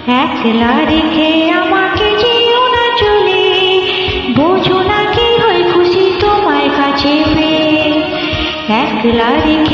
একলা রেখে আমাকে যেও না চলে, বোঝো না কি হয় খুশি তোমায় কাছে পেয়ে। একলা রেখে